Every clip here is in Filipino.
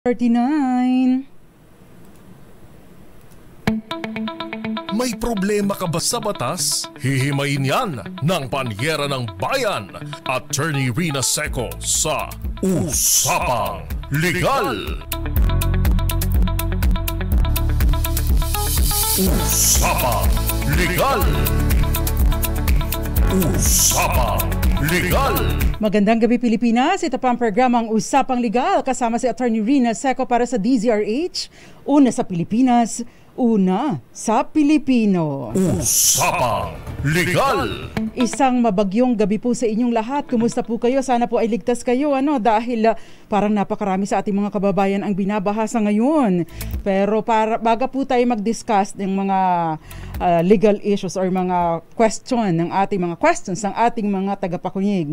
39. May problema ka ba sa batas? Hihimayin yan ng Panyera ng Bayan, Attorney Rina Seco sa Usapang Legal. Usapang Legal. Usapang Legal. Magandang gabi Pilipinas, ito pa ang programang Usapang Legal kasama si Attorney Rina Seco para sa DZRH. Una sa Pilipinas, una sa Pilipino. Usapang Legal. Isang mabagyong gabi po sa inyong lahat. Kumusta po kayo? Sana po ay ligtas kayo dahil parang napakarami sa ating mga kababayan ang binabahasa ngayon. Pero baga po tayo mag-discuss ng mga legal issues or mga questions ng ating mga tagapakinig,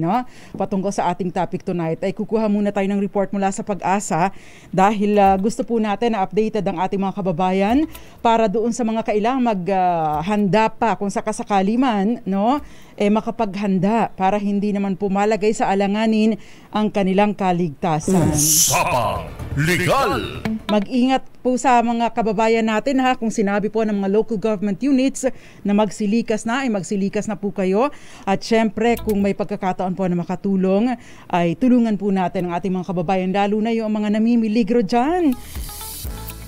patungkol sa ating topic tonight, ay kukuha muna tayo ng report mula sa Pag-asa dahil gusto po natin na updated ang ating mga kababayan para doon sa mga kailangang maghanda pa kung sakasakali man, makapaghanda para hindi naman pumalagay sa alanganin ang kanilang kaligtasan. Usapang Legal. Mag-ingat po sa mga kababayan natin kung sinabi po ng mga local government units na magsilikas na po kayo. At syempre kung may pagkakataon po na makatulong ay tulungan po natin ang ating mga kababayan, lalo na yung mga namimiligro dyan.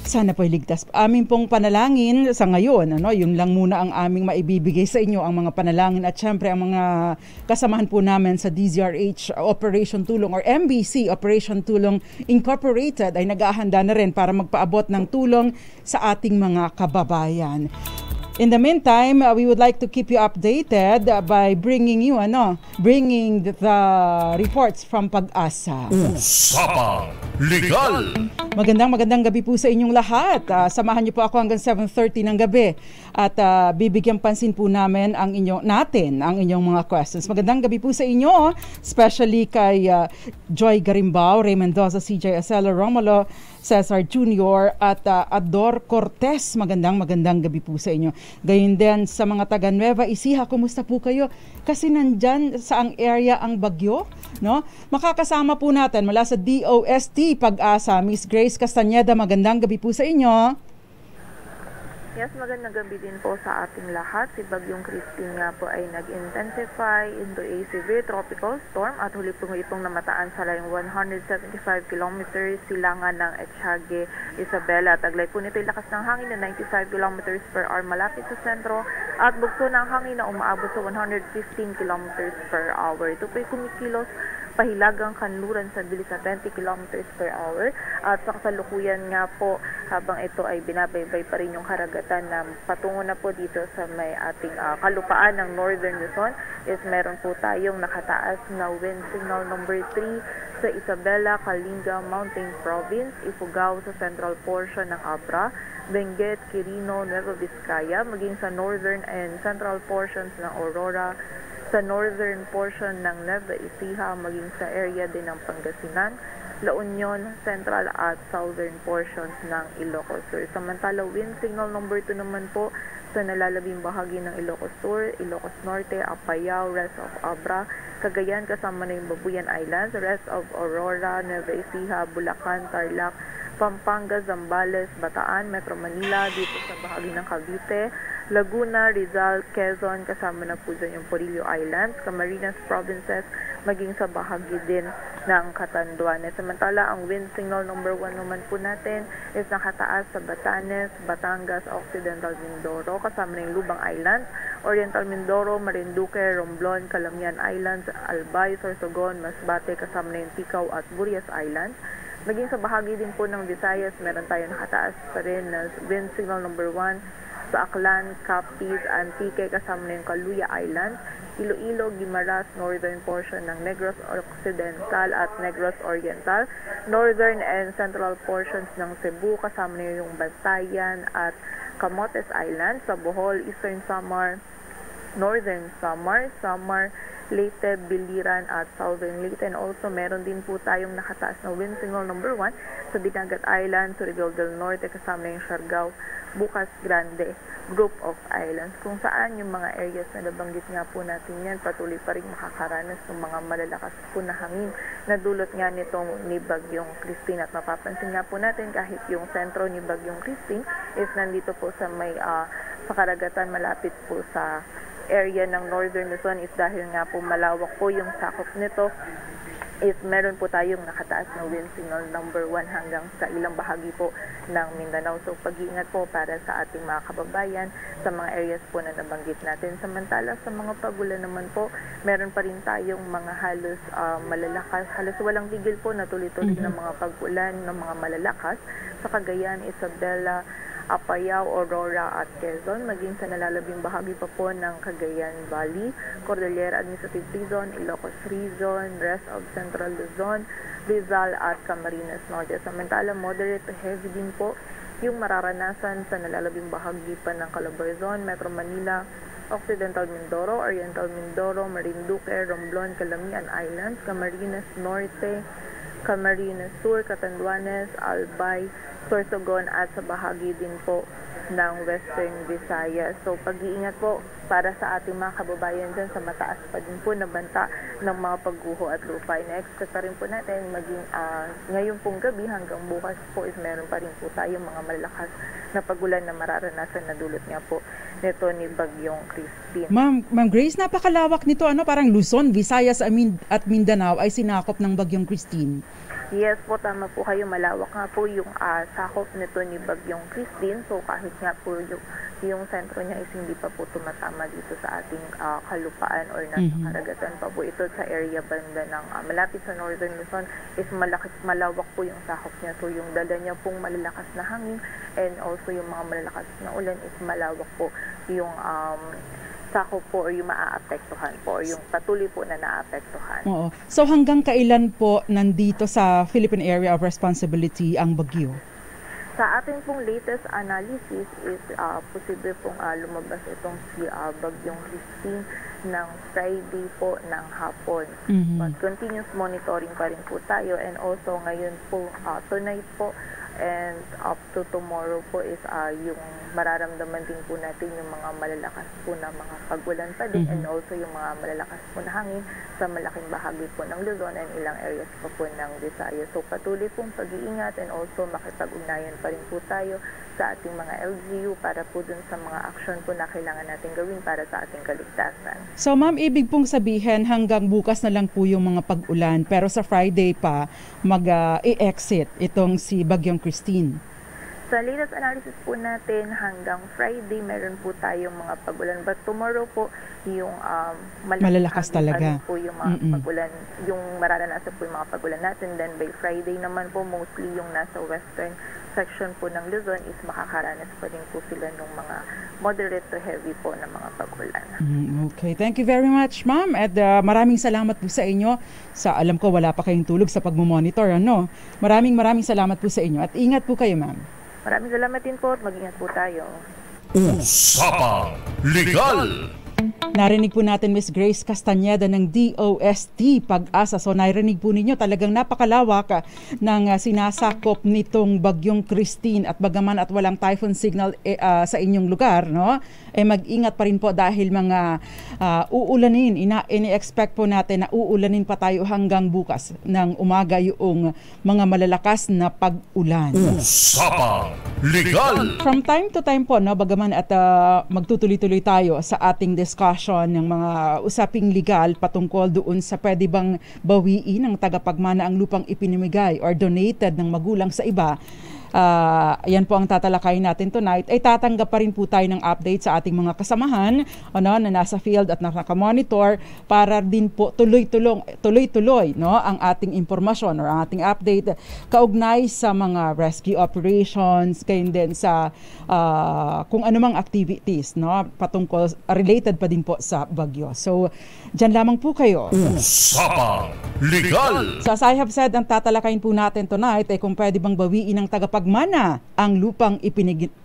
Sana po ligtas. Aming pong panalangin sa ngayon, yun lang muna ang aming maibibigay sa inyo, ang mga panalangin at syempre ang mga kasamahan po namin sa DZRH Operation Tulong or MBC Operation Tulong Incorporated ay nag-aahanda na rin para magpaabot ng tulong sa ating mga kababayan. In the meantime, we would like to keep you updated by bringing the reports from Pag-asa. Usapang Legal. Magandang gabi po sa inyong lahat. Samahan niyo po ako hanggang 7:30 ng gabi at bibigyan pansin po namin ang inyong mga questions. Magandang gabi po sa inyo, especially kay Joy Garimbao, Ray Mendoza, CJ Acelo, Romulo Cesar Jr. at Ador Cortez. Magandang gabi po sa inyo. Gayon din sa mga taga Nueva Ecija, kumusta po kayo? Kasi nandyan sa ang area ang bagyo, Makakasama po natin mula sa DOST Pag-asa, Miss Grace Castañeda. Magandang gabi po sa inyo. Yes, magandang gabi din po sa ating lahat. Si Bagyong Christine nga po ay nag-intensify into a severe tropical storm at huli po itong namataan sa layong 175 kilometers silangan ng Etiague, Isabela. Taglay po nito yung lakas ng hangin na 95 kilometers per hour malapit sa sentro at bugso ng hangin na umaabot sa 115 kilometers per hour. Ito po ay kumikilos pahilagang kanluran sa bilis na 20 kilometers per hour at sa kasalukuyan nga po habang ito ay binabaybay pa rin yung karagatan na patungo na po dito sa may ating kalupaan ng Northern Luzon is meron po tayong nakataas na wind signal number 3 sa Isabela, Kalinga, Mountain Province, Ifugao sa central portion ng Abra, Benguet, Quirino, Nueva Vizcaya, maging sa northern and central portions ng Aurora, sa northern portion ng Nueva Ecija, maging sa area din ng Pangasinan, La Union, central at southern portions ng Ilocos Sur. Samantala, wind signal number 2 naman po sa nalalabing bahagi ng Ilocos Sur, Ilocos Norte, Apayao, rest of Abra, Cagayan kasama na yung Babuyan Islands, rest of Aurora, Nueva Ecija, Bulacan, Tarlac, Pampanga, Zambales, Bataan, Metro Manila, dito sa bahagi ng Cavite, Laguna, Rizal, Quezon, kasama na po dyan yung Porillo Islands, Camarines Provinces, maging sa bahagi din ng Catanduanes. Samantala, ang wind signal number 1 naman po natin is nakataas sa Batanes, Batangas, Occidental Mindoro, kasama na yung Lubang Islands, Oriental Mindoro, Marinduque, Romblon, Calamian Islands, Albay, Sorsogon, Masbate, kasama na yung Ticao at Burias Islands. Maging sa bahagi din po ng Visayas, meron tayo nakataas pa rin na wind signal number 1 sa Aklan, Capiz, Antique, kasama na yung Caluya Islands, Iloilo, Guimaras, northern portion ng Negros Occidental at Negros Oriental, northern and central portions ng Cebu, kasama na yung Bantayan at Camotes Islands, sa Bohol, Eastern Samar, Northern Samar, Samar, Leyte, Biliran at Southern Leyte. And also meron din po tayong nakataas na wind signal number 1 sa Dinagat Island, Surigao del Norte, kasama yung Siargao, Bukas Grande group of islands, kung saan yung mga areas na nabanggit nga po natin yan patuloy pa rin makakaranas ng mga malalakas po na hangin na dulot nga nitong ni Bagyong Christine. At mapapansin nga po natin kahit yung sentro ni Bagyong Christine is nandito po sa may sa karagatan malapit po sa area ng Northern Luzon, is dahil nga po malawak po yung sakop nito, is meron po tayong nakataas na wind signal number 1 hanggang sa ilang bahagi po ng Mindanao. So pag-iingat po para sa ating mga kababayan sa mga areas po na nabanggit natin. Samantala sa mga pagulan naman po, meron pa rin tayong mga halos malalakas, halos walang tigil po na tuloy-tuloy ng mga pagulan ng mga malalakas sa Cagayan, Isabela, Apayao, Aurora at Quezon, maging sa nalalabing bahagi pa po ng Cagayan Valley, Cordillera Administrative Region, Ilocos Region, rest of Central Luzon, Rizal at Camarines Norte. Samantala, moderate to heavy din po yung mararanasan sa nalalabing bahagi pa ng Calabarzon, Metro Manila, Occidental Mindoro, Oriental Mindoro, Marinduque, Romblon, Calamian Islands, Camarines Norte, Camarines Sur, Catanduanes, Albay, Sorsogon at sa bahagi din po ng Western Visayas. So pag-iingat po para sa ating mga kababayan dyan sa mataas pa din po na banta ng mga pagguho at lupa. Na-expect pa rin po natin maging ngayon pong gabi hanggang bukas po is meron pa rin po tayong mga malakas na pagulan na mararanasan na dulot nga po nito ni Bagyong Christine. Ma'am Grace, napakalawak nito, parang Luzon, Visayas at Mindanao ay sinakop ng Bagyong Christine. Yes po, tama po kayo. Malawak nga po yung sakop nito ni Bagyong Christine. So kahit nga po yung sentro niya is hindi pa po tumatama dito sa ating kalupaan or nasa karagatan pa po. Ito sa area banda ng malapit sa Northern Luzon is malawak po yung sakop niya. So yung dala niya pong malalakas na hangin and also yung mga malalakas na ulan is malawak po yung sakop po or yung maaapektuhan po or yung patuloy po na naapektuhan. Oo. So hanggang kailan po nandito sa Philippine Area of Responsibility ang bagyo? Sa ating pong latest analysis is posible pong lumabas itong si Bagyong Christine ng Friday po ng hapon. But continuous monitoring pa rin po tayo and also ngayon po tonight po and up to tomorrow po is yung mararamdaman din po natin yung mga malalakas po na mga pagulan pa din and also yung mga malalakas po na hangin sa malaking bahagi po ng Luzon and ilang areas pa po ng Visayas. So patuloy pong pag-iingat and also makipag-ugnayan pa rin po tayo sa ating mga LGU para po dun sa mga action po na kailangan natin gawin para sa ating kaligtasan. So ma'am, ibig pong sabihin hanggang bukas na lang po yung mga pag-ulan pero sa Friday pa mag-i-exit itong si Bagyong Christine. Sa latest analysis po natin, hanggang Friday meron po tayong mga pagulan. But tomorrow po, yung malalakas talaga po yung mga pagulan, yung mararanasan po yung mga pagulan natin. Then by Friday naman po, mostly yung nasa western section po ng Luzon is makakaranas pa din po sila ng mga moderate to heavy po na mga pagulan. Okay, thank you very much ma'am at maraming salamat po sa inyo. Alam ko wala pa kayong tulog sa pagmomonitor. Maraming salamat po sa inyo at ingat po kayo ma'am. Maraming salamat din po at mag-ingat po tayo. Usapang Legal. Narinig po natin Ms. Grace Castañeda ng DOST Pag-asa. So narinig po ninyo talagang napakalawak ng sinasakop nitong Bagyong Christine at bagaman at walang typhoon signal sa inyong lugar, mag-ingat pa rin po dahil mga uulanin. Ini-expect po natin na uulanin pa tayo hanggang bukas ng umaga yung mga malalakas na pag-ulan. Usapang Legal. From time to time po, bagaman at magtutuloy-tuloy tayo sa ating discussion ng mga usaping legal patungkol doon sa pwede bang bawiin ng tagapagmana ang lupang ipinamigay or donated ng magulang sa iba. Yan po ang tatalakayin natin tonight. Ay tatanggap pa rin po tayo ng update sa ating mga kasamahan na nasa field at nakamonitor para din po tuloy-tuloy ang ating impormasyon or ang ating update kaugnay sa mga rescue operations, kayo din sa kung anumang activities patungkol related pa din po sa bagyo. So dyan lamang po kayo. Usapang Legal. Sa as I have said, ang tatalakayin po natin tonight ay kung pwede bang bawiin ng tagapagmana pagmana ang lupang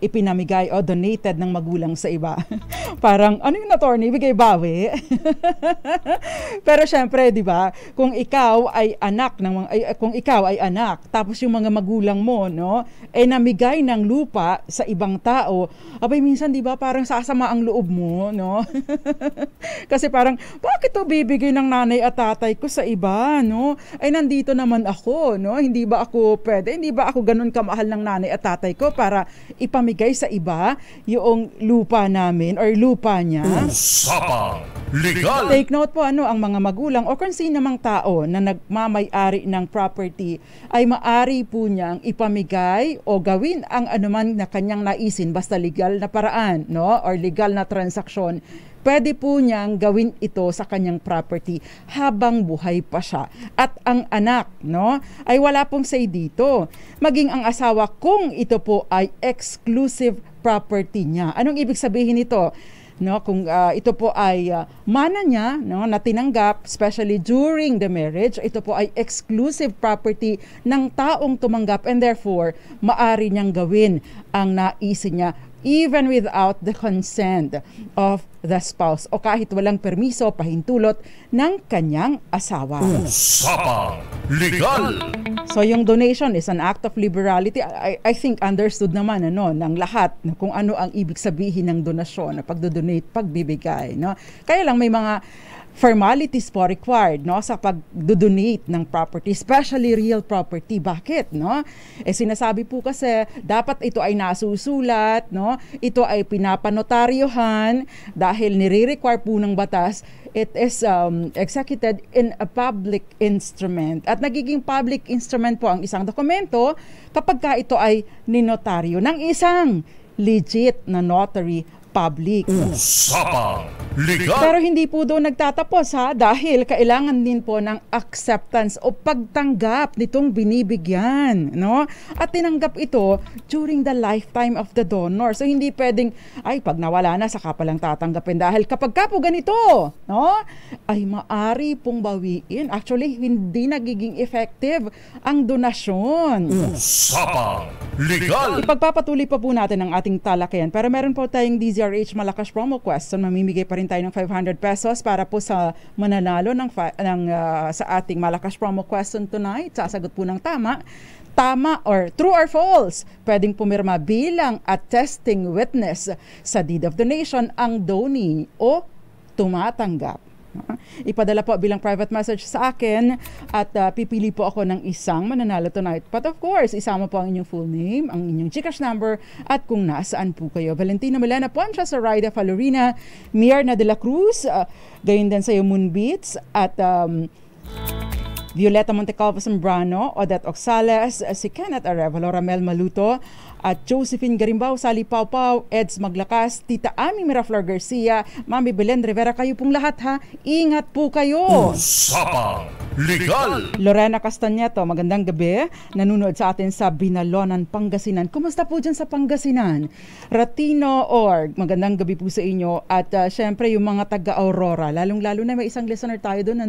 ipinamigay o donated ng magulang sa iba. Parang, ano yung attorney? Bigay bawi? Pero syempre, di ba, kung ikaw ay anak, tapos yung mga magulang mo, no, namigay ng lupa sa ibang tao, abay minsan, di ba, parang sasama ang loob mo, no? Kasi parang, bakit to bibigay ng nanay at tatay ko sa iba, no? Ay, nandito naman ako, no? Hindi ba ako pwede? Hindi ba ako ganun kamahal ng nanay at tatay ko para ipamigay sa iba yung lupa namin or lupa niya? Usapang Legal! Take note po, ang mga magulang o kung sino mang tao na nagmamay-ari ng property ay maari po niyang ipamigay o gawin ang anuman na kanyang naisin basta legal na paraan, no? Or legal na transaksyon. Pwede po niyang gawin ito sa kanyang property habang buhay pa siya. At ang anak, no, ay wala pong say dito. Maging ang asawa kung ito po ay exclusive property niya. Anong ibig sabihin nito? No, kung ito po ay mana niya, no, na tinanggap, especially during the marriage, ito po ay exclusive property ng taong tumanggap and therefore maari niyang gawin ang naisin niya even without the consent of the spouse o kahit walang permiso, pahintulot ng kanyang asawa. Usapang Legal! So yung donation is an act of liberality. I think understood naman ng lahat kung ano ang ibig sabihin ng donasyon, na pagdodonate, pagbibigay. No? Kaya lang may mga formalities po required, no, sa pagdodonate ng property, especially real property. Bakit, no? Sinasabi po kasi dapat ito ay nasusulat, no? Ito ay pinapanotaryohan dahil nire-require po ng batas. It is executed in a public instrument. At nagiging public instrument po ang isang dokumento kapag ka ito ay ninotaryo ng isang legit na notary public. Usapang Legal! Pero hindi po doon nagtatapos dahil kailangan din po ng acceptance o pagtanggap nitong binibigyan, no? At tinanggap ito during the lifetime of the donor. So hindi pwedeng pag nawala na saka pa lang tatanggapin dahil kapag ka po ganito, no? Ay maari pong bawiin. Actually hindi nagiging effective ang donasyon. Usapang Legal! Ipagpapatuloy pa po natin ang ating talakayan pero meron po tayong DZRH Malakas promo question. Mamimigay pa rin tayo ng 500 pesos para po sa mananalo sa ating Malakas promo question tonight. Sasagot po ng tama or true or false. Pwedeng pumirma bilang attesting witness sa deed of donation ang donee o tumatanggap. Ipadala po bilang private message sa akin at pipili po ako ng isang mananalo tonight. But of course, isama po ang inyong full name, ang inyong GCash number at kung nasaan po kayo. Valentina Milena Poncha, Zoraida Falorina, Mierna de la Cruz, gayon din sa iyo Moonbeats at Violeta Montecalvo Zambrano, Odette Oxales, si Kenneth Arevalo, Ramel Maluto, at Josephine Garimbao, Sally Pau, Eds Maglakas, Tita Ami Miraflor Garcia, Mami Belen Rivera, kayo pong lahat ingat po kayo. Usapang Legal! Lorena Castañeto, magandang gabi. Nanunood sa atin sa Binalonan, Pangasinan. Kumusta po dyan sa Pangasinan? Ratino Org, magandang gabi po sa inyo. At syempre yung mga taga-Aurora, lalong-lalo na may isang listener tayo doon.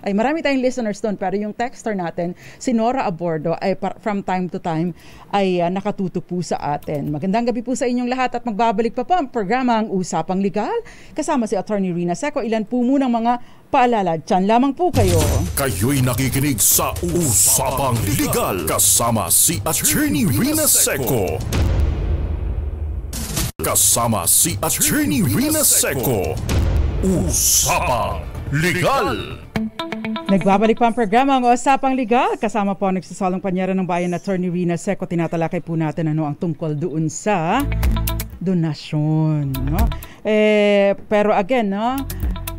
Ay marami tayong listeners doon, pero yung texter natin, si Nora Abordo, ay from time to time ay nakatuto po sa atin. Magandang gabi po sa inyong lahat at magbabalik pa po ang programang Usapang Legal kasama si Attorney Rina Seco. Ilan po munang mga paalala, dyan lamang po kayo. Kayo'y nakikinig sa Usapang Legal kasama si Attorney Rina Seco. Kasama si Attorney Rina Seco. Usapang Legal! Nagbabalik pa ang programa ang Usapang Legal. Kasama po ang nagsasalang panyera ng bayan na Attorney Rina Seco. Tinatalakay po natin ang tungkol doon sa donasyon. No? Pero again,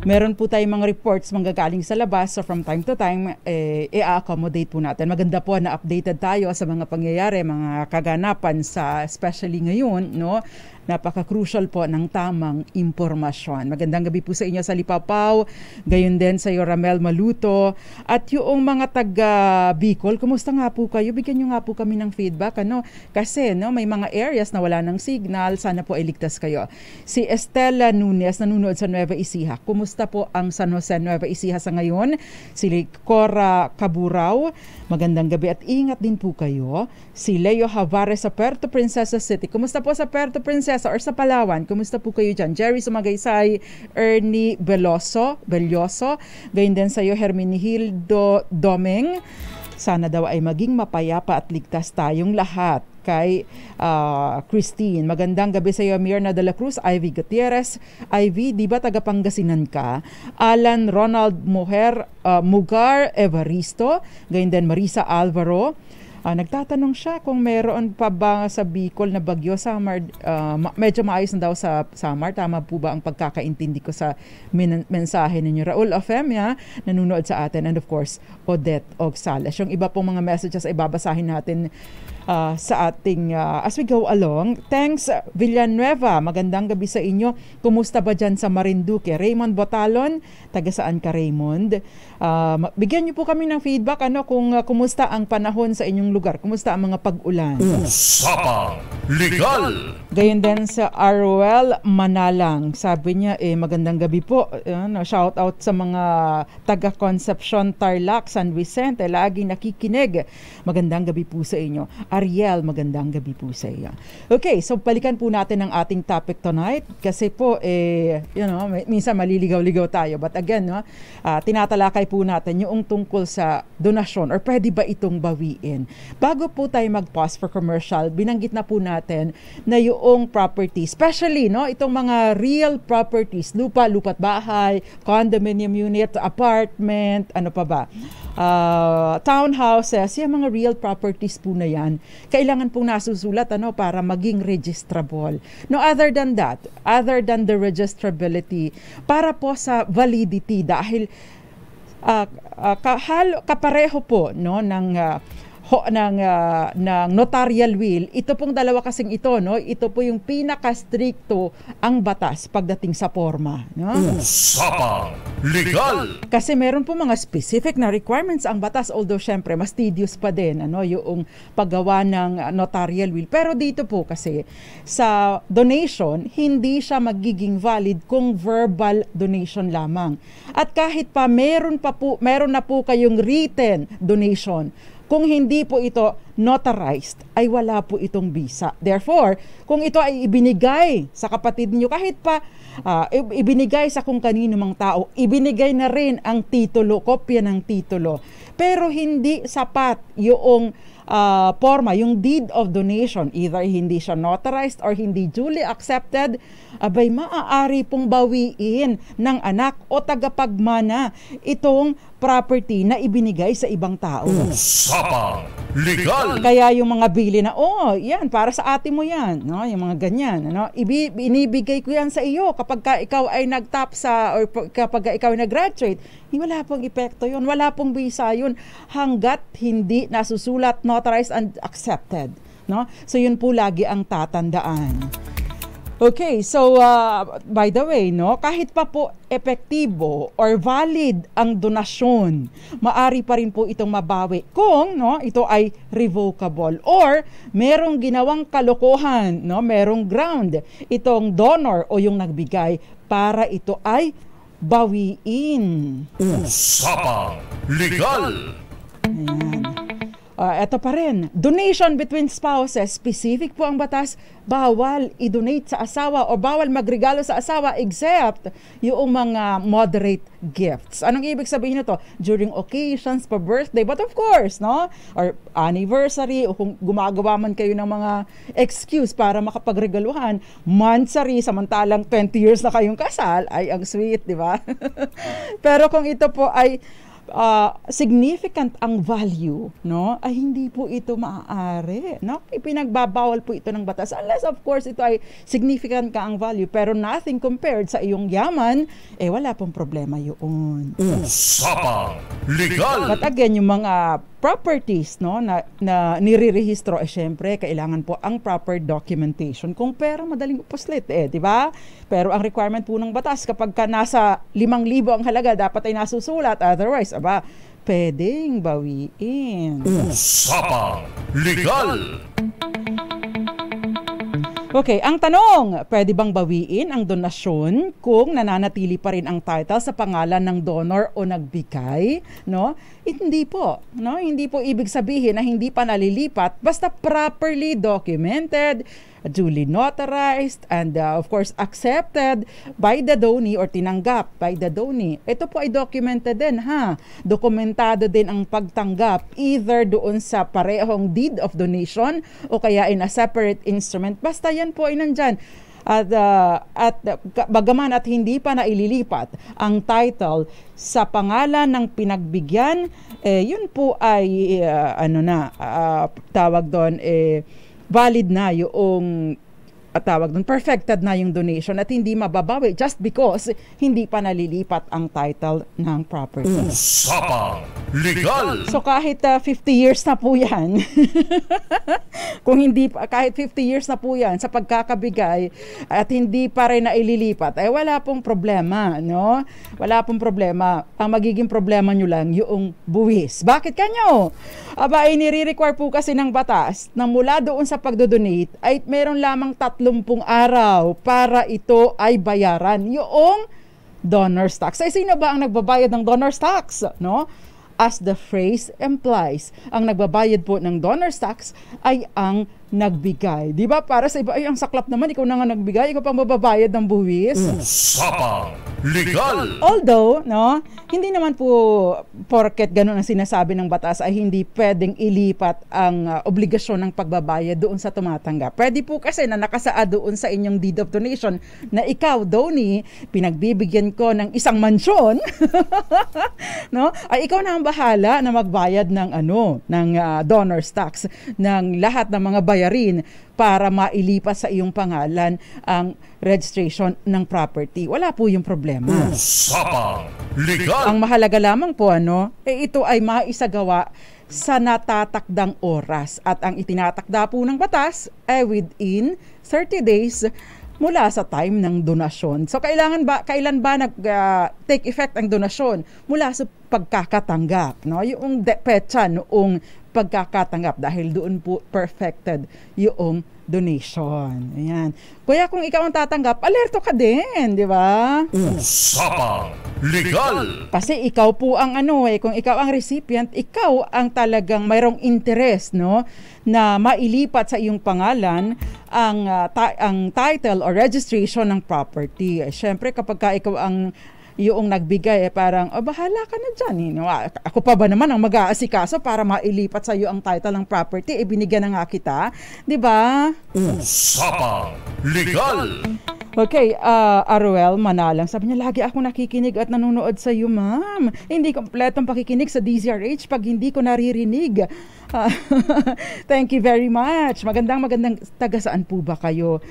meron po tayong mga reports manggagaling sa labas. So from time to time, i-accommodate po natin. Maganda po na updated tayo sa mga pangyayari, mga kaganapan sa especially ngayon, no, napaka-crucial po ng tamang impormasyon. Magandang gabi po sa inyo sa Lipapaw, gayon din sa iyo Ramel Maluto, at yung mga taga Bicol, kumusta nga po kayo? Bigyan nyo nga po kami ng feedback, kasi may mga areas na wala ng signal, sana po ay ligtas kayo. Si Estela Nunez, nanonood sa Nueva Ecija. Kumusta po ang San Jose, Nueva Ecija sa ngayon? Si Cora Caburaw, magandang gabi at ingat din po kayo. Si Leo Havares sa Puerto Princesa City. Kumusta po sa Puerto Princesa or sa Palawan? Kumusta po kayo dyan? Jerry Sumagaysay, Ernie Belloso, gayon din sa iyo Herminihildo Domeng. Sana daw ay maging mapayapa at ligtas tayong lahat. Kay Christine, magandang gabi sa iyo Mirna de la Cruz, Ivy Gutierrez. Ivy, di ba taga Pangasinan ka? Alan Ronald Mugar Evaristo, gayon din Marisa Alvaro. Nagtatanong siya kung meron pa ba sa Bicol na bagyo. Samar, medyo maayos na daw sa Samar. Tama po ba ang pagkakaintindi ko sa mensahe ninyo? Raul Ofemia, nanonood sa atin, and of course, Odette Ogsales. Yung iba pong mga messages ay babasahin natin sa ating as we go along. Thanks Villanueva, magandang gabi sa inyo. Kumusta ba dyan sa Marinduque? Raymond Botalon, taga saan ka Raymond? Bigyan niyo po kami ng feedback kung kumusta ang panahon sa inyong lugar, kumusta ang mga pag-ulan. Usapang Legal. Gayon din sa Arwel Manalang, sabi niya magandang gabi po, shout out sa mga taga Concepcion, Tarlac, San Vicente, lagi nakikinig. Magandang gabi po sa inyo. Ariel, magandang gabi po sa iyo. Okay, so balikan po natin ang ating topic tonight kasi po minsan maliligaw-ligaw tayo, but again tinatalakay po natin yung tungkol sa donasyon or pwede ba itong bawiin. Bago po tayo mag-pause for commercial, binanggit na po natin na yung property, especially itong mga real properties, lupa't bahay, condominium unit, apartment, townhouses, yung mga real properties po na yan, kailangan pong nasusulat para maging registrable. No, other than that, other than the registrability, para po sa validity, dahil kapareho po ng notarial will, ito pong dalawa kasing ito, ito po yung pinaka-stricto ang batas pagdating sa forma. Usapang Legal. Kasi meron po mga specific na requirements ang batas, although syempre mas tedious pa din yung paggawa ng notarial will. Pero dito po kasi sa donation, hindi siya magiging valid kung verbal donation lamang. At kahit pa meron na po kayong written donation, kung hindi po ito notarized, ay wala po itong visa. Therefore, kung ito ay ibinigay sa kapatid niyo, kahit pa ibinigay sa kung kanino mang tao, ibinigay na rin ang titulo, kopya ng titulo. Pero hindi sapat yung forma, yung deed of donation, either hindi siya notarized or hindi duly accepted, abay maaari pong bawiin ng anak o tagapagmana itong property na ibinigay sa ibang tao. Usapang Legal. Kaya yung mga bili na, yan, para sa ate mo yan, yung mga ganyan, inibigay ko yan sa iyo kapag ikaw ay nagtapsa or kapag ikaw ay nag-graduate, wala pong epekto yun, wala pong visa yun, hanggat hindi nasusulat, notarized and accepted. So yun po lagi ang tatandaan. Okay, so by the way, kahit pa po epektibo or valid ang donasyon, maari pa rin po itong mabawi kung ito ay revocable or merong ginawang kalokohan, merong ground itong donor o yung nagbigay para ito ay bawiin. Usapang Legal. Ayan. Ito pa rin, donation between spouses, specific po ang batas, bawal i-donate sa asawa o bawal magregalo sa asawa except yung mga moderate gifts. Anong ibig sabihin nito? During occasions, pa birthday, but of course, or anniversary, o kung gumagawa man kayo ng mga excuse para makapagregaluhan, monthsary, samantalang 20 years na kayong kasal, ay ang sweet, di ba? Pero kung ito po ay significant ang value, ay hindi po ito maaari, ipinagbabawal po ito ng batas unless of course ito ay significant ka ang value, pero nothing compared sa iyong yaman, wala pong problema yun. Usapang Legal. But again, yung mga properties, no, na nirerehistro, syempre kailangan po ang proper documentation. Kung pera, madaling upuslit, di ba? Pero ang requirement po ng batas, kapag ka nasa 5,000 ang halaga, dapat ay nasusulat. Otherwise, pwedeng bawiin. Usapang Legal. Okay, ang tanong, pwede bang bawiin ang donasyon kung nananatili pa rin ang title sa pangalan ng donor o nagbigay, no? Hindi po, no? Hindi po ibig sabihin na hindi pa nalilipat basta properly documented, duly notarized, and of course accepted by the donee or tinanggap by the donee. Ito po ay documented din, ha? Dokumentado din ang pagtanggap either doon sa parehong deed of donation o kaya in a separate instrument. Basta yan po ay nandyan. At bagaman at hindi pa naililipat ang title sa pangalan ng pinagbigyan, yun po ay tawag doon, valid na yung perfected na yung donation at hindi mababawi just because hindi pa nalilipat ang title ng property. Usapang Legal. So kahit 50 years na po yan, kahit 50 years na po yan sa pagkakabigay at hindi pa rin naililipat, ay wala pong problema, no? Wala pong problema. Ang magiging problema nyo lang yung buwis. Bakit kanyo? Ay nire-require po kasi ng batas na mula doon sa pagdodonate ay meron lamang 30 araw para ito ay bayaran yung donor's tax. Ay sino ba ang nagbabayad ng donor's tax, no? As the phrase implies, ang nagbabayad po ng donor's tax ay ang nagbigay. Di ba? Para sa iba, ay ang saklap naman, ikaw na nga nagbigay, ikaw pang mababayad ng buwis. Usapang Legal. Although, no, hindi naman po porket ganun ang sinasabi ng batas ay hindi pwedeng ilipat ang obligasyon ng pagbabayad doon sa tumatanggap. Pwede po kasi na nakasaad doon sa inyong deed of donation na ikaw, donee, pinagbibigyan ko ng isang mansyon, no? Ay ikaw na ang bahala na magbayad ng donor's tax ng lahat ng mga bayarin para mailipat sa iyong pangalan ang registration ng property. Wala po yung problema. Usapang Legal. Ang mahalaga lamang po ito ay maisagawa sa natatakdang oras at ang itinatakda po ng batas ay within 30 days mula sa time ng donasyon. So kailan ba take effect ang donasyon? Mula sa pagkakatanggap, no? Yung petsa noong pagkakatanggap dahil doon po perfected yung donation. Ayan. Kaya kung ikaw ang tatanggap, alerto ka din, di ba? Usapang Legal. Kasi ikaw po ang kung ikaw ang recipient, ikaw ang talagang mayroong interest, no, na mailipat sa iyong pangalan ang title or registration ng property. Siyempre kapag ikaw ang yung nagbigay, parang, bahala ka na dyan. Ako pa ba naman ang mag-aasikaso para mailipat sa iyo ang title ng property? Binigyan na nga kita. Di ba? Usapang Legal. Okay, Aruel Manalang, sabi niya, lagi ako nakikinig at nanonood sa iyo, ma'am. Hindi kompletong pakikinig sa DZRH pag hindi ko naririnig. Thank you very much. Magandang taga saan po ba kayo?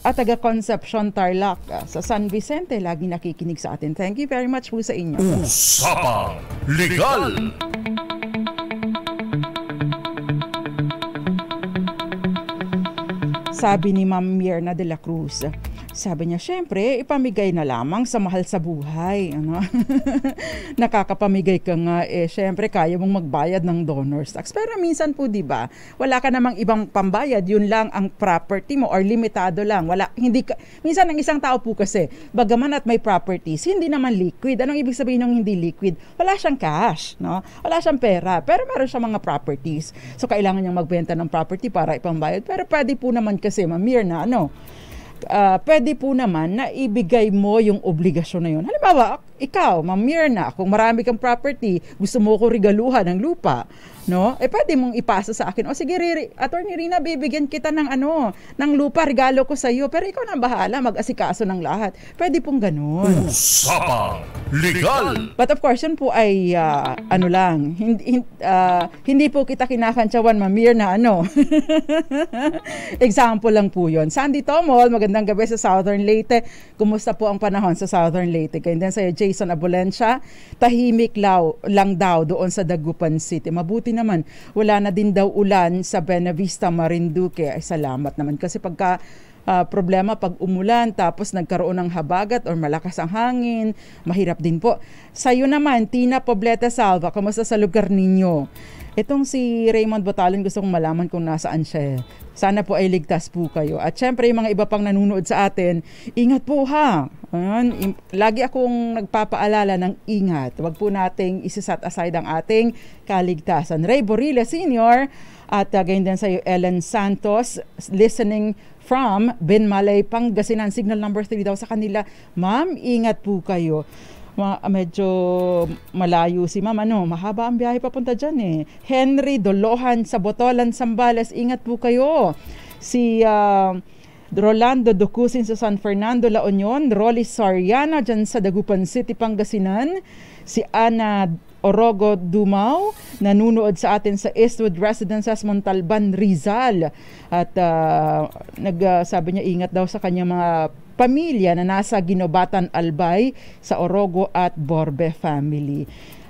Taga Concepcion, Tarlac, sa San Vicente, lagi nakikinig sa atin. Thank you very much po sa inyo. Usapang Legal. Sabi ni Ma'am Myrna de la Cruz, sabi niya, syempre, ipamigay na lamang sa mahal sa buhay. Nakakapamigay ka nga, syempre, kaya mong magbayad ng donor's tax. Pero minsan po, di ba, wala ka namang ibang pambayad, yun lang ang property mo or limitado lang. Minsan ang isang tao po kasi, bagaman at may properties, hindi naman liquid. Anong ibig sabihin ng hindi liquid? Wala siyang cash, no? Wala siyang pera, pero meron siyang mga properties. So, kailangan niyang magbenta ng property para ipambayad. Pero pwede po naman kasi, Ma'am Myrna, pwede po naman na ibigay mo yung obligasyon na yun. Halimbawa, ikaw, Ma'am Myrna, kung marami kang property, gusto mo ko regaluhan ng lupa, no? Pwede mong ipasa sa akin. O sige, Attorney Rina, bibigyan kita ng ng lupa, regalo ko sa iyo, pero ikaw na bahala mag-asikaso ng lahat. Pwede pong ganun. Usapang Legal. But of course, yun po ay hindi po kita kinakantsawan, mamir na example lang po yun. Sandy Tomol, magandang gabi sa Southern Leyte. Kumusta po ang panahon sa Southern Leyte? Kaya din sa'yo, Jason Abulencia, tahimik lang daw doon sa Dagupan City. Mabuti naman, wala na din daw ulan sa Benavista, Marinduque. Ay, salamat naman. Kasi pagka problema pag umulan tapos nagkaroon ng habagat or malakas ang hangin, mahirap din po. Sa'yo naman, Tina Poblete Salva, kamusta sa lugar ninyo? Itong si Raymond Botalon, gusto kong malaman kung nasaan siya. Sana po ay ligtas po kayo. At syempre, yung mga iba pang nanonood sa atin, ingat po ha. Lagi akong nagpapaalala ng ingat. Huwag po nating isiset aside ang ating kaligtasan. Ray Borilla Sr. at gayon din sa iyo, Ellen Santos, listening from Binmalay, Pangasinan. Signal number 3 daw sa kanila. Ma'am, ingat po kayo. Medyo malayo si ma'am. Mahaba ang biyahe papunta dyan eh. Henry Dolohan sa Botolan, Zambales. Ingat po kayo. Si Rolando Ducusin sa San Fernando, La Union. Rolly Sariana dyan sa Dagupan City, Pangasinan. Si Ana Orogo Dumao, nanunood sa atin sa Eastwood Residences, Montalban, Rizal. At sabi niya ingat daw sa kanyang mga pamilya na nasa Ginobatan, Albay, sa Orogo at Borbe family.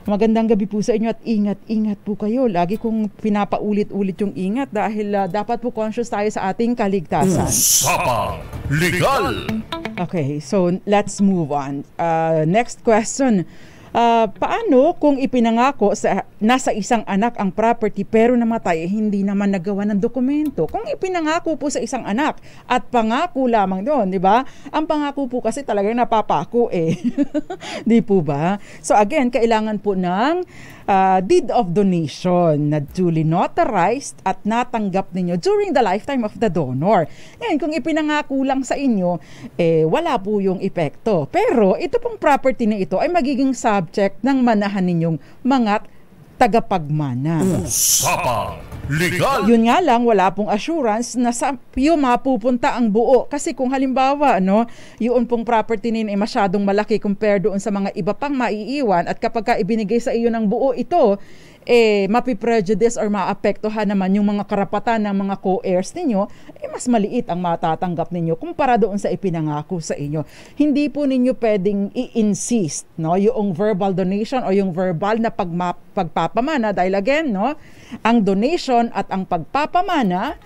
Magandang gabi po sa inyo at ingat po kayo. Lagi kong pinapaulit-ulit yung ingat dahil dapat po conscious tayo sa ating kaligtasan. Usapang Legal. Okay, so let's move on. Next question. Paano kung ipinangako nasa isang anak ang property pero namatay, hindi naman nagawa ng dokumento? Kung ipinangako po sa isang anak at pangako lamang doon, di ba? Ang pangako po kasi talagang napapako eh. Di po ba? So again, kailangan po ng deed of donation na duly notarized at natanggap ninyo during the lifetime of the donor. Ngayon, kung ipinangako lang sa inyo, wala po yung epekto. Pero ito pong property na ito ay magiging subject ng manahan ninyong mga tagapagmana. Usapang Legal. Yun nga lang, wala pong assurance na sa iyo mapupunta ang buo. Kasi kung halimbawa, yun pong property ninyo ay masyadong malaki compare doon sa mga iba pang maiiwan at kapag ka ibinigay sa iyo ng buo ito, mapiprejudice or maapektuhan naman yung mga karapatan ng mga co-heirs ninyo, mas maliit ang matatanggap ninyo kumpara doon sa ipinangako sa inyo. Hindi po ninyo pwedeng i-insist, yung verbal donation o yung verbal na pagpapamana dahil again, ang donation at ang pagpapamana,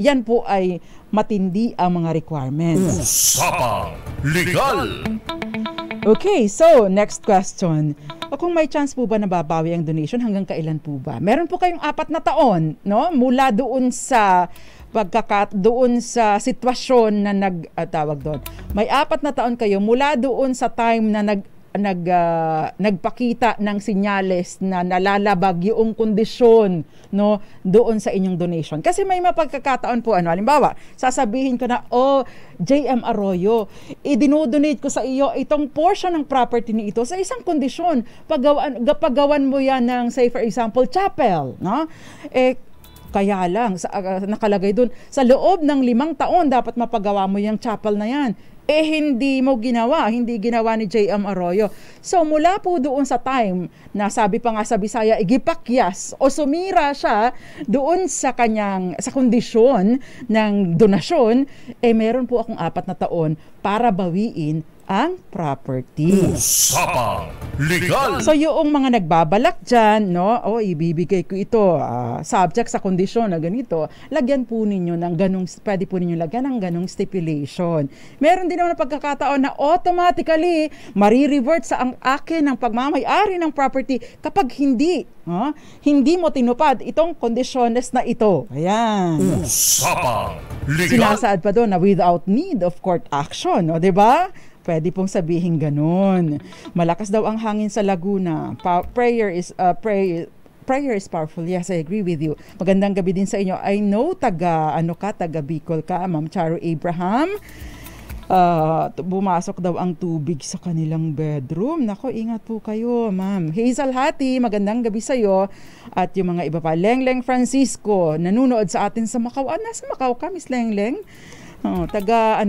yan po ay matindi ang mga requirements. Usapang Legal. Okay, so next question. Kung may chance po ba na babawi ang donation, hanggang kailan po ba? Meron po kayong 4 na taon, mula doon sa doon sa sitwasyon na tawag doon. May 4 na taon kayo mula doon sa time na nagpakita ng sinyales na nalalabag yung kondisyon doon sa inyong donation. Kasi may mapagkakataon po, halimbawa, sasabihin ko na, JM Arroyo, idinodonate ko sa iyo itong portion ng property ni ito sa isang kondisyon. Paggawan mo yan ng, say for example, chapel, kaya lang, nakalagay doon, sa loob ng 5 taon, dapat mapagawa mo yung chapel na yan. Hindi ginawa ni JM Arroyo. So mula po doon sa time na sabi pa nga sa Bisaya, igipakyas o sumira siya doon sa kondisyon ng donasyon, meron po akong 4 na taon para bawiin ang property. Usapang Legal. So yung mga nagbabalak dyan, ibibigay ko ito subject sa kondisyon na ganito, lagyan po ninyo ng pwede po ninyo lagyan ng ganong stipulation. Meron din naman na pagkakataon na automatically marirevert sa ang akin ng pagmamay-ari ng property kapag hindi mo tinupad itong conditions na ito. Ayan. Usapang Legal. Sinasaad pa doon na without need of court action, di ba? Pwede pong sabihin ganun. Malakas daw ang hangin sa Laguna. Prayer is powerful. Yes, I agree with you. Magandang gabi din sa inyo. I know taga Bicol ka, Ma'am Charo Abraham. bumasok daw ang tubig sa kanilang bedroom. Nako, ingat po kayo, ma'am. Hazel Hati, magandang gabi sa'yo. At yung mga iba pa, Lengleng Francisco, nanunood sa atin sa Macau. Nasa Macau ka, Miss Lengleng? Taga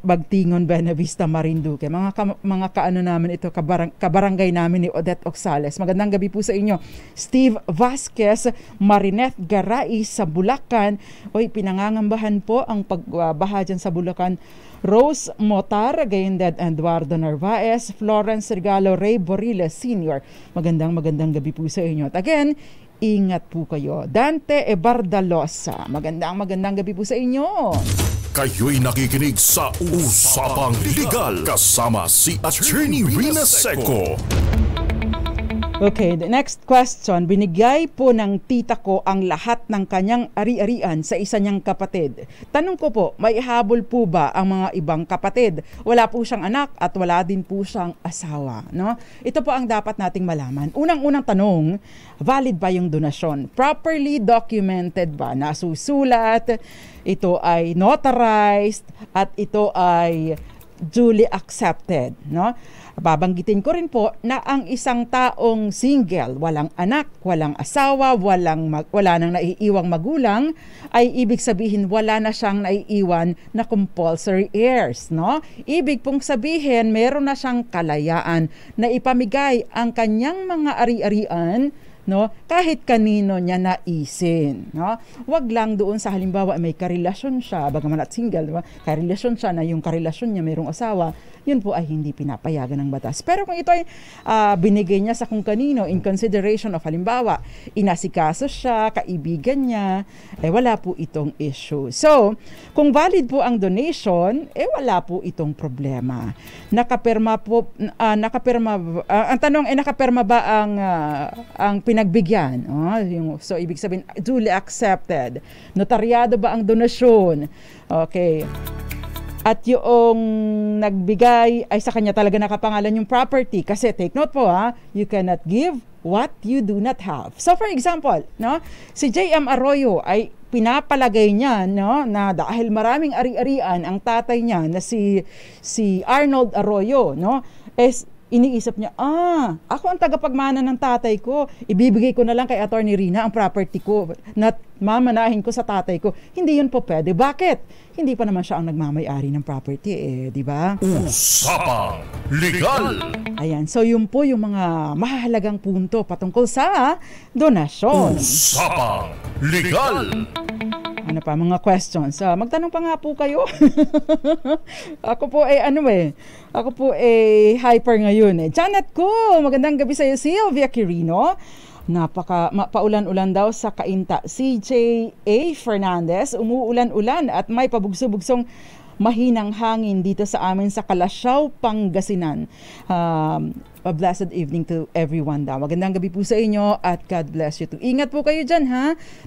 Bagtingon, Buenavista, Marinduque. Mga kaano namin ito, kabarangay namin ni Odette Oxales. Magandang gabi po sa inyo. Steve Vasquez, Marinette Garay sa Bulacan. Pinangangambahan po ang pagbaha dyan sa Bulacan. Rose Motar, Gayended Eduardo Narvaez, Florence Regalo, Ray Boriles Sr. Magandang gabi po sa inyo. At again, ingat po kayo. Dante Ebardalosa, magandang gabi po sa inyo. Kayo'y nakikinig sa Usapang Legal kasama si Attorney Rina Seco. Okay, the next question. Binigay po ng tita ko ang lahat ng kanyang ari-arian sa isa niyang kapatid. Tanong ko po, may habol po ba ang mga ibang kapatid? Wala po siyang anak at wala din po siyang asawa, no? Ito po ang dapat nating malaman. Unang-unang tanong, valid ba yung donasyon? Properly documented ba? Nasusulat, ito ay notarized, at ito ay duly accepted, no? Babanggitin ko rin po na ang isang taong single, walang anak, walang asawa, wala nang naiiwang magulang, ay ibig sabihin wala na siyang naiiwan na compulsory heirs, no? Ibig pong sabihin meron na siyang kalayaan na ipamigay ang kanyang mga ari-arian, no, kahit kanino niya naisin, no? Wag lang doon sa halimbawa may karelasyon siya, bagaman at single, diba? Karelasyon siya na yung karelasyon niya mayroong asawa, yun po ay hindi pinapayagan ng batas. Pero kung ito ay binigay niya sa kung kanino in consideration of halimbawa, inasikaso siya, kaibigan niya, wala po itong issue. So, kung valid po ang donation, wala po itong problema. Nakapirma ang tanong nakapirma ba ang pinagbigyan? So, ibig sabihin, duly accepted. Notaryado ba ang donasyon? Okay. At yung nagbigay ay sa kanya talaga nakapangalan yung property. Kasi take note po you cannot give what you do not have. So for example, no, si J.M. Arroyo ay pinapalagay niya, no, na dahil maraming ari-arian ang tatay niya na si Arnold Arroyo, no, iniisip niya, ako ang tagapagmana ng tatay ko, ibibigay ko na lang kay Attorney Rina ang property ko, mamanahin ko sa tatay ko. Hindi yun po pwede. Bakit? Hindi pa naman siya ang nagmamay-ari ng property, di ba? Usapang Legal. Ayan, so yun po yung mga mahalagang punto patungkol sa donasyon. Usapang Legal. Ano pa, mga questions? Magtanong pa nga po kayo. Ako po Ako po hyper ngayon Janet ko, magandang gabi sa iyo. Sylvia Quirino, paulan-ulan daw sa Cainta. CJ A. Fernandez, umuulan-ulan at may pabugso-bugsong mahinang hangin dito sa amin sa Calasiao, Pangasinan. A blessed evening to everyone daw. Magandang gabi po sa inyo at God bless you too. Ingat po kayo dyan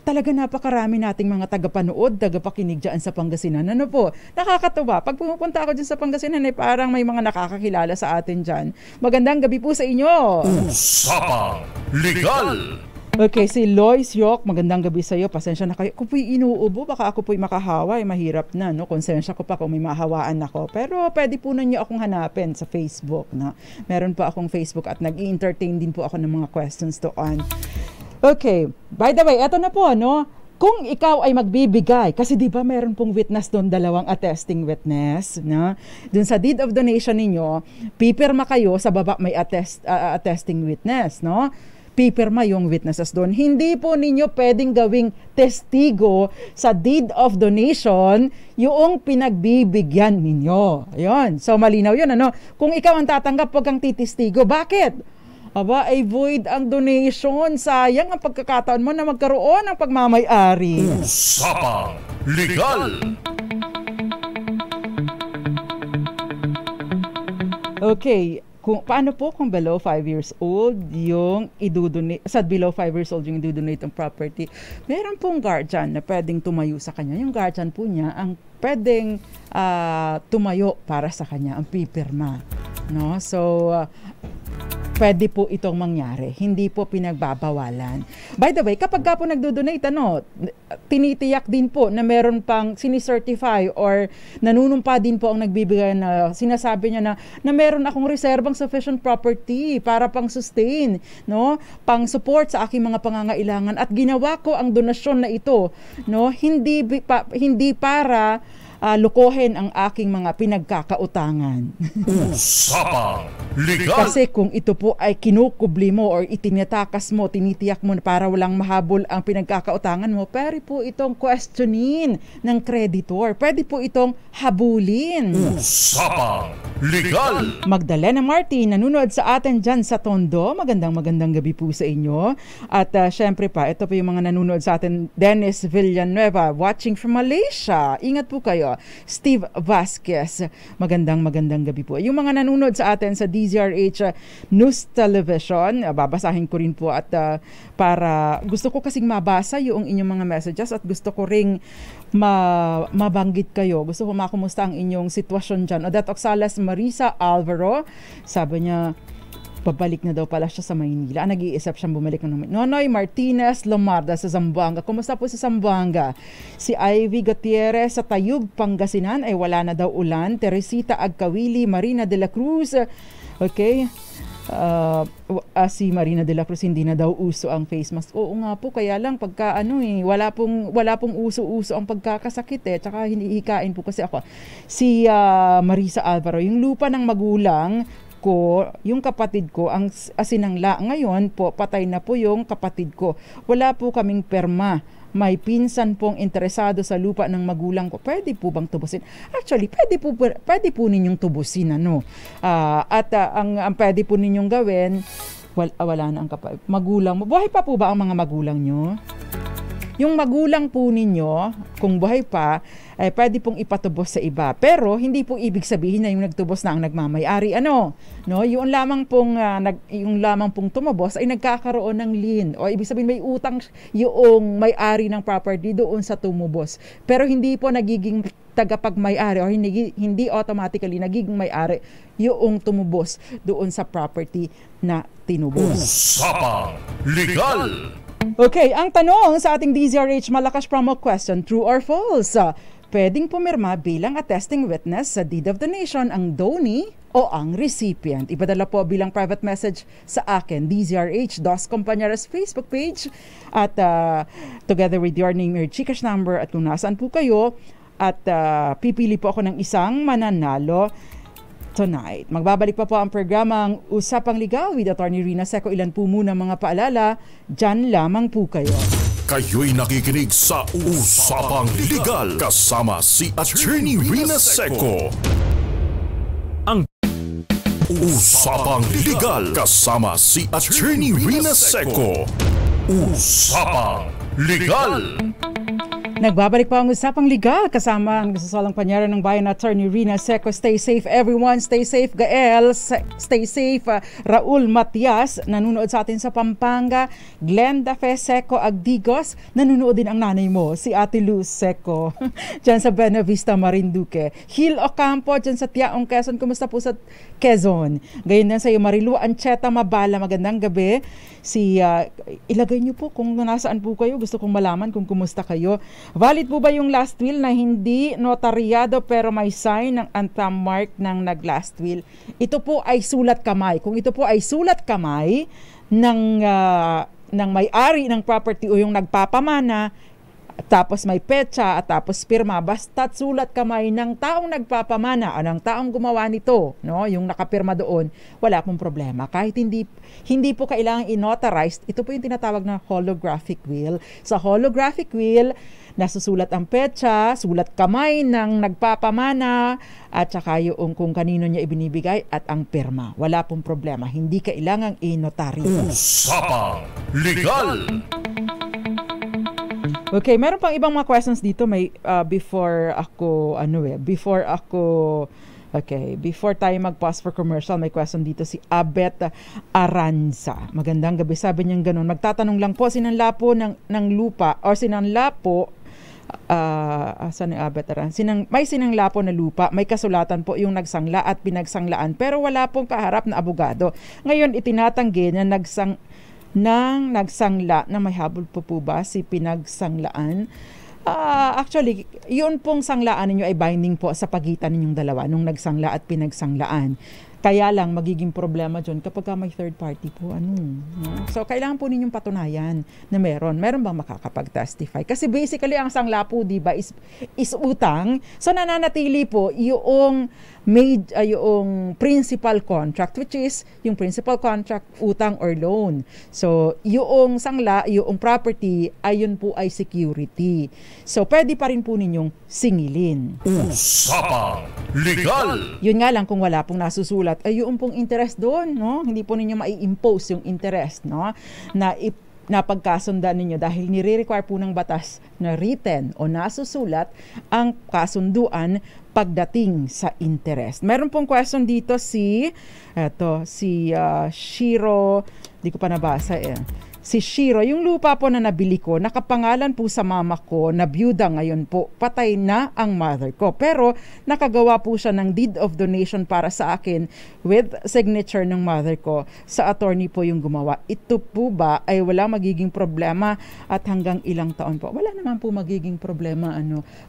Talaga napakarami nating mga tagapanood, tagapakinig dyan sa Pangasinan. Ano po? Nakakatuwa. Pag pumupunta ako dyan sa Pangasinan parang may mga nakakakilala sa atin dyan. Magandang gabi po sa inyo. Usapang Legal. Okay, si Lois Yok, magandang gabi sa iyo. Pasensya na kayo. Ako po'y inuubo, baka ako po'y makahawa. Mahirap na, no? Konsensya ko pa kung may mahawaan ako. Pero pwede po na niyo akong hanapin sa Facebook, no? Meron po akong Facebook at nag-i-entertain din po ako ng mga questions doon. Okay, by the way, eto na po, no? Kung ikaw ay magbibigay, kasi di ba meron pong witness doon, dalawang attesting witness, no? Doon sa deed of donation ninyo, pipirma kayo, sa baba may attesting witness, no? Pipirma yung witnesses doon. Hindi po ninyo pwedeng gawing testigo sa deed of donation yung pinagbibigyan ninyo. Ayun. So malinaw yun, ano? Kung ikaw ang tatanggap, huwag kang titistigo. Bakit? Ay void ang donation. Sayang ang pagkakataon mo na magkaroon ng pagmamay-ari. Usapang Legal. Okay. Paano po kung below 5 years old yung idudonate, sa below 5 years old yung idudonate ng property? Meron pong guardian na pwedeng tumayo sa kanya. Yung guardian po niya ang pwedeng tumayo para sa kanya, ang pipirma. No? So, pwede po itong mangyari. Hindi po pinagbabawalan. By the way, kapag ka po nagdo-donate, tinitiyak din po na meron pang sinicertify or nanunumpa din po ang nagbibigay na sinasabi niya na meron akong reserbang sufficient property para pang sustain, no? Pang support sa aking mga pangangailangan, at ginawa ko ang donasyon na ito, no? Hindi para lukohin ang aking mga pinagkakautangan. Usapang Legal! Kasi kung ito po ay kinukubli mo or itinatakas mo, tinitiyak mo para walang mahabol ang pinagkakautangan mo, pwede po itong questionin ng creditor. Pwede po itong habulin. Usapang Legal! Magdalena Martin, nanonood sa atin dyan sa Tondo. Magandang gabi po sa inyo. At syempre pa, ito po yung mga nanonood sa atin. Dennis Villanueva, watching from Malaysia. Ingat po kayo. Steve Vasquez, magandang gabi po. Yung mga nanonood sa atin sa DZRH News Television, babasahin ko rin po at para gusto ko kasing mabasa yung inyong mga messages at gusto ko ring mabanggit kayo. Gusto ko makumusta ang inyong sitwasyon dyan. Odette Oxalas, Marisa Alvaro, sabi niya, pabalik na daw pala siya sa Maynila. Nag-iisip siyang bumalik ng Nonoy Martinez Lomarda sa Zamboanga. Kumusta po sa Zamboanga? Si Ivy Gutierrez sa Tayug, Pangasinan ay wala na daw ulan. Teresita Agkawili, Marina de la Cruz. Okay. Si Marina de la Cruz, hindi na daw uso ang face mask. Oo nga po, kaya lang pagka wala pong uso-uso ang pagkakasakit tsaka hinihikain po kasi ako. Si Marisa Alvaro, yung lupa ng magulang ko, yung kapatid ko, ang asinangla. Ngayon po, patay na po yung kapatid ko. Wala po kaming perma. May pinsan pong interesado sa lupa ng magulang ko. Pwede po bang tubusin? Actually, pwede po ninyong tubusin, at ang pwede po ninyong gawin, wala na ang magulang mo. Buhay pa po ba ang mga magulang nyo? Yung magulang po ninyo, kung buhay pa, pwede pong ipatubos sa iba. Pero hindi po ibig sabihin na yung nagtubos na ang nagmamay-ari. No? Yung lamang pong tumubos ay nagkakaroon ng lien. O ibig sabihin may utang yung may-ari ng property doon sa tumubos. Pero hindi po nagiging tagapagmay-ari o hindi automatically nagiging may-ari yung tumubos doon sa property na tinubos. Usapang Legal! Okay, ang tanong sa ating DZRH Malakas promo question, true or false? Pwedeng pumirma bilang attesting witness sa deed of donation ang donee o ang recipient. Ipadala po bilang private message sa akin, DZRH Dos Compañeros Facebook page at together with your name, your Gcash number at kung nasaan po kayo at pipili po ako ng isang mananalo tonight. Magbabalik pa po ang programang Usapang Legal with Attorney Rina Seco. Ilan po muna mga paalala, dyan lamang po kayo. Kayo'y nakikinig sa Usapang Legal kasama si Attorney Rina Seco. Ang Usapang Legal kasama si Attorney Rina Seco. Usapang Legal! Nagbabalik pa ang Usapang Legal kasama ang nasasalang panyara ng bayan Attorney Rina Seco. Stay safe everyone. Stay safe Gael. Stay safe Raul Matias. Nanunood sa atin sa Pampanga. Glenda Fe Seco Agdigos. Nanunood din ang nanay mo, si Ate Luz Seco. Diyan sa Buena Vista, Marinduque. Hil Ocampo, diyan sa Tiaong Quezon. Kumusta po sa Quezon? Gayon din sa iyo Marilu Ancheta Mabala. Magandang gabi. Ilagay niyo po kung nasaan po kayo. Gusto kong malaman kung kumusta kayo. Valid po ba yung last will na hindi notaryado pero may sign ng antamark ng nag-last will? Ito po ay sulat kamay. Kung ito po ay sulat kamay ng may-ari ng property o yung nagpapamana, tapos may petsa at tapos pirma, basta't sulat kamay ng taong nagpapamana o ng taong gumawa nito, yung nakapirma doon, wala pong problema. Kahit hindi po kailangang i-notarized, ito po yung tinatawag na holographic will. Sa holographic will, nasusulat ang petsa, sulat kamay ng nagpapamana, at saka yung kung kanino niya ibinibigay at ang pirma. Wala pong problema. Hindi kailangang i-notarize. Usapang Legal! Okay, meron pang ibang mga questions dito. May before tayo mag-pause for commercial, may question dito si Abet Aranza. Magandang gabi. Sabi niya ganun, magtatanong lang po, sinanla po ng lupa or sinanla po may sinangla po na lupa, may kasulatan po yung nagsangla at pinagsanglaan, pero wala pong kaharap na abogado. Ngayon, itinatanggi na nagsangla na may habol po ba si pinagsanglaan. Actually, yun pong sanglaan ninyo ay binding po sa pagitan ninyong dalawa nung nagsangla at pinagsanglaan. Kaya lang, magiging problema dyan kapag may third party po. So, kailangan po ninyong patunayan na meron. Meron bang makakapag-testify? Kasi basically, ang sangla po, di ba, is utang. So, nananatili po yung yung principal contract, which is yung principal contract, utang or loan. So, yung sangla, yung property, ayun po ay security. So, pwede pa rin po ninyong singilin. Usapang Legal! Yun nga lang, kung wala pong nasusulat, ay yung pong interest doon, no? Hindi po ninyo mai-impose yung interest, no? Na pagkasundan ninyo dahil nire-require po ng batas na written o nasusulat ang kasunduan pagdating sa interest. Meron pong question dito si Shiro, di ko pa nabasa Si Shiro, yung lupa po na nabili ko, nakapangalan po sa mama ko na byuda ngayon po. Patay na ang mother ko. Pero nakagawa po siya ng deed of donation para sa akin with signature ng mother ko. Sa attorney po yung gumawa. Ito po ba ay wala magiging problema at hanggang ilang taon po? Wala naman po magiging problema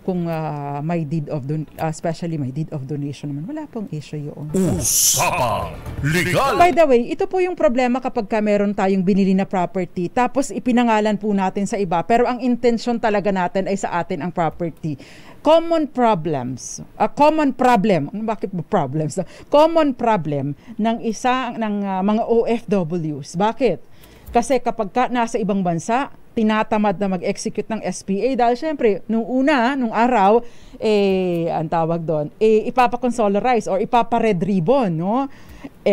kung may deed of especially may deed of donation naman. Wala pong issue yun. Usapang Legal! By the way, ito po yung problema kapag meron tayong binili na property tapos ipinangalan po natin sa iba pero ang intention talaga natin ay sa atin ang property. Common problem ng mga OFWs. Bakit? Kasi kapag nasa ibang bansa, tinatamad na mag-execute ng SPA dahil syempre, nung araw, ang tawag doon, ipapa-consolarize or ipapa-red ribbon, no?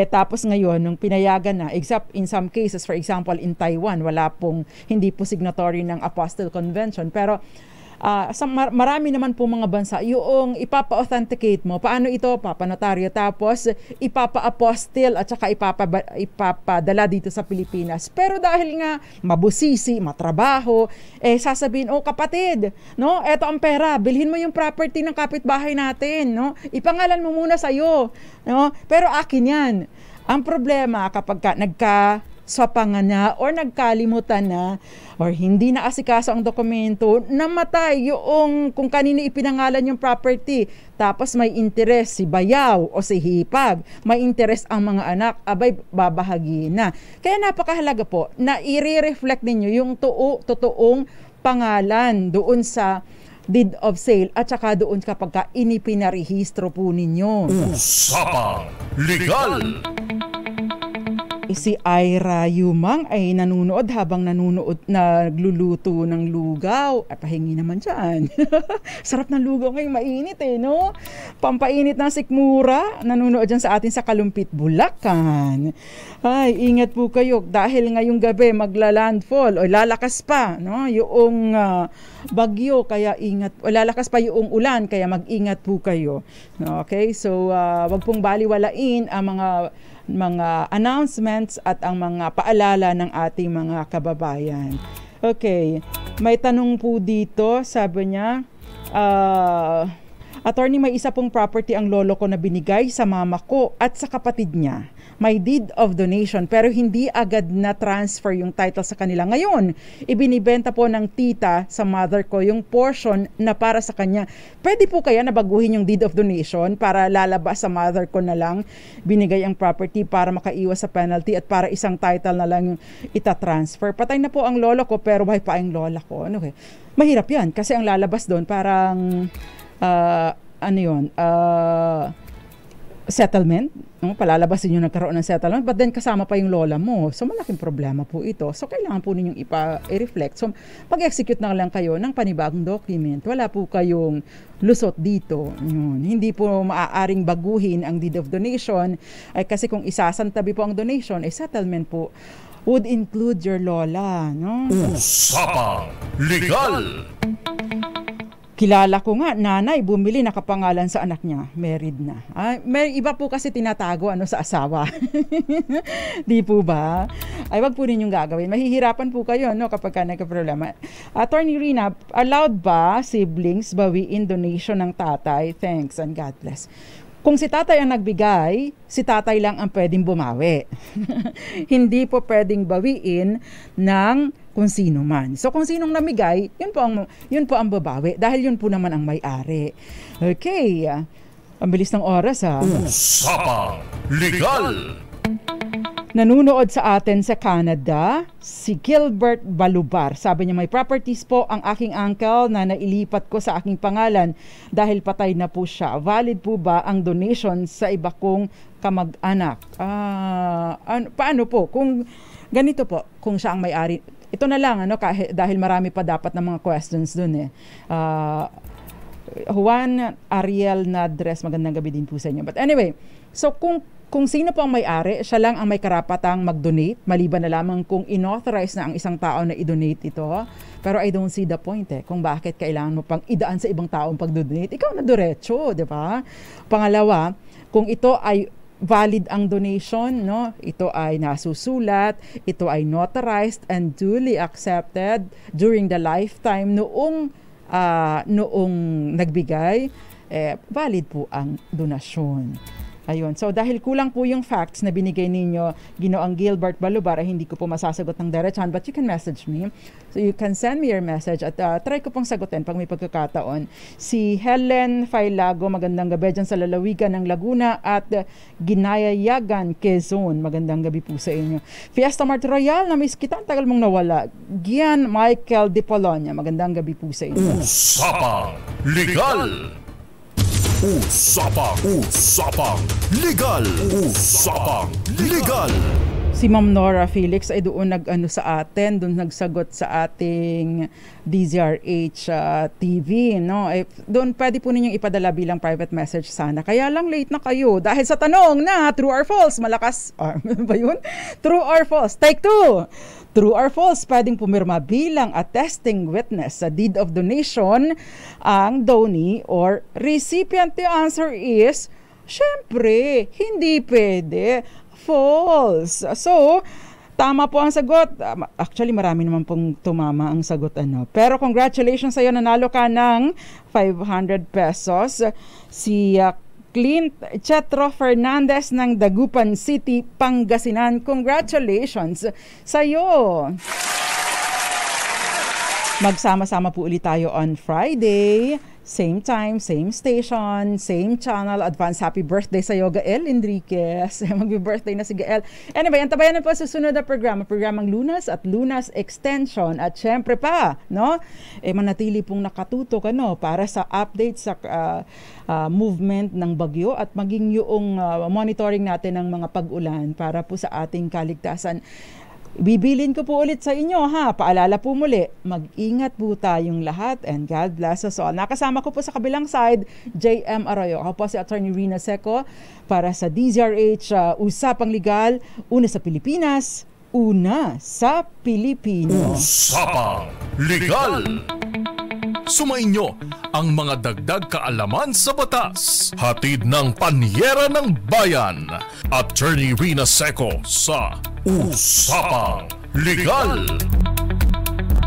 Tapos ngayon, nung pinayagan na, except in some cases, for example, in Taiwan, hindi po signatory ng Apostille Convention, pero marami naman po mga bansa, yung ipapa-authenticate mo, paano ito? Papanotaryo, tapos ipapa-apostille at saka ipapadala dito sa Pilipinas. Pero dahil nga mabusisi, matrabaho, sasabihin, kapatid, no? Eto ang pera, bilhin mo yung property ng kapitbahay natin, no? Ipangalan mo muna sa'yo, no? Pero akin yan. Ang problema kapag nagkasapangan na or nagkalimutan na or hindi na asikaso ang dokumento, namatay yung kung kanino ipinangalan yung property. Tapos may interest si bayaw o si hipag. May interest ang mga anak, abay babahagi na. Kaya napakahalaga po na i-reflect ninyo yung totoong pangalan doon sa deed of sale at saka doon kapag inipinarehistro po ninyo. Usapang Legal! Si Ira Yumang ay nanunood habang nagluluto ng lugaw. Pahingi naman dyan. Sarap ng lugaw ngayon, mainit no? Pampainit ng sikmura. Nanunood dyan sa atin sa Kalumpit, Bulacan. Ay, ingat po kayo dahil ngayong gabi magla-landfall o lalakas pa, no? Yung bagyo, kaya ingat. O lalakas pa yung ulan, kaya mag-ingat po kayo. Okay? So, wag pong baliwalain ang mga announcements at ang mga paalala ng ating mga kababayan. Okay, may tanong po dito, sabi niya, attorney, may isa pong property ang lolo ko na binigay sa mama ko at sa kapatid niya. May deed of donation pero hindi agad na transfer yung title sa kanila. Ngayon, ibinibenta po ng tita sa mother ko yung portion na para sa kanya. Pwede po kaya na baguhin yung deed of donation para lalabas sa mother ko na lang binigay ang property para makaiwas sa penalty at para isang title na lang yung itatransfer. Patay na po ang lolo ko pero buhay pa ang lola ko. Okay. Mahirap yan kasi ang lalabas doon parang settlement, no? Palalabasin nyo nagkaroon ng settlement, but then kasama pa yung lola mo. So, malaking problema po ito. So, kailangan po ninyong i-reflect. So, pag-execute na lang kayo ng panibagong document. Wala po kayong lusot dito. Yun. Hindi po maaaring baguhin ang deed of donation. Kasi kung isasantabi po ang donation, settlement po would include your lola. No? Usapang Legal! kilala ko nga, nanay, bumili, nakapangalan sa anak niya, married na. May iba po kasi tinatago sa asawa. Di po ba? Ay, wag po ninyong gagawin. Mahihirapan po kayo kapag ka nagka-problema. Attorney Rina, allowed ba siblings bawiin donation ng tatay? Thanks and God bless. Kung si tatay ang nagbigay, si tatay lang ang pwedeng bumawi. Hindi po pwedeng bawiin ng kung sino man. So kung sinong namigay, yun po ang babawi dahil yun po naman ang may-ari. Okay. Ang bilis ng oras Usapang Legal. Nanunood sa atin sa Canada, si Gilbert Balubar. Sabi niya, may properties po ang aking uncle na nailipat ko sa aking pangalan dahil patay na po siya. Valid po ba ang donation sa iba kong kamag-anak? Paano po? Kung ganito po, kung siya ang may-ari, ito na lang, dahil marami pa dapat ng mga questions dun Juan Ariel Nadres, magandang gabi din po sa inyo. But anyway, so kung sino po ang may-ari, siya lang ang may karapatang mag-donate, maliban na lamang kung inauthorize na ang isang tao na i-donate ito. Pero I don't see the point kung bakit kailangan mo pang idaan sa ibang taong pag-donate. Ikaw na diretso, di ba? Pangalawa, kung ito ay valid ang donation, ito ay nasusulat, ito ay notarized and duly accepted during the lifetime noong nagbigay, valid po ang donasyon. Ayun. So dahil kulang po yung facts na binigay ninyo, Ginoong Gilbert Balubar, hindi ko po masasagot ng diretsahan, but you can message me. So you can send me your message at try ko pong sagutin pag may pagkakataon. Si Helen Failago, magandang gabi dyan sa lalawigan ng Laguna at Ginayayagan, Quezon. Magandang gabi po sa inyo. Fiesta Mart Royal, na-miss kita, tagal mong nawala. Gian Michael De Polonia, magandang gabi po sa inyo. Usapang Legal. Usapang Legal. Usapang Legal. Si Ma'am Nora Felix ay doon sa atin, doon nagsagot sa ating DZRH TV, doon pwede po ninyong ipadala bilang private message sana. Kaya lang late na kayo dahil sa tanong na true or false, malakas ba yun? True or false? Take 2. True or false, pwedeng pumirma bilang attesting witness sa deed of donation ang donee or recipient. The answer is, syempre, hindi pwede. False. So, tama po ang sagot. Actually, marami naman pong tumama ang sagot. Pero congratulations sa iyo, nanalo ka ng 500 pesos. Si Clint Chetro Fernandez ng Dagupan City, Pangasinan. Congratulations sa iyo. Magsama-sama po ulit tayo on Friday. Same time, same station, same channel. Advance happy birthday sa iyo, Gael Enriquez. Mag-birthday na si Gael. Anyway, antabayan na po susunod na programang Lunas at Lunas Extension. At syempre pa, manatili pong nakatutok para sa update sa movement ng bagyo at maging yung monitoring natin ng mga pag-ulan para po sa ating kaligtasan. Bibilin ko po ulit sa inyo Paalala po muli, mag-ingat po tayong lahat and God bless us all. Nakasama ko po sa kabilang side, JM Arroyo. Ako po si Attorney Rina Seco para sa DZRH Usapang Legal, una sa Pilipinas, una sa Pilipino. Usapang Legal. Sumainyo ang mga dagdag kaalaman sa batas. Hatid ng Panyera ng Bayan. Attorney Rina Seco sa Usapang Legal.